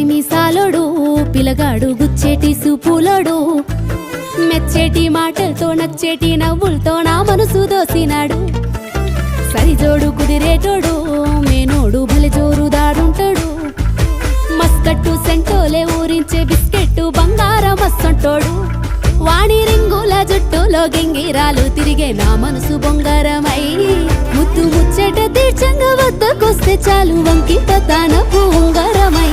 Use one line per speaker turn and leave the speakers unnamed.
మీసాలోడు పిలగాడు గుచ్చేటి సూపులోడు మెచ్చేటి మాటలతో నచ్చేటి నవ్వులతో నా మనసు దోసినాడు సరిజోడు కుదిరేటోడు మేనోడు భలే జోరుదాడుంటాడు మస్కట్టు సెంటోలే ఊరించే బిస్కెట్టు బంగారం మస్సంటోడు వాణి రింగుల జుట్టులో గింగిరాలు తిరిగే నా మనసు బొంగారమై ముద్దు ముచ్చట తీర్చంగా వద్దకొస్తే చాలు వంకి పతాన ఉంగరమై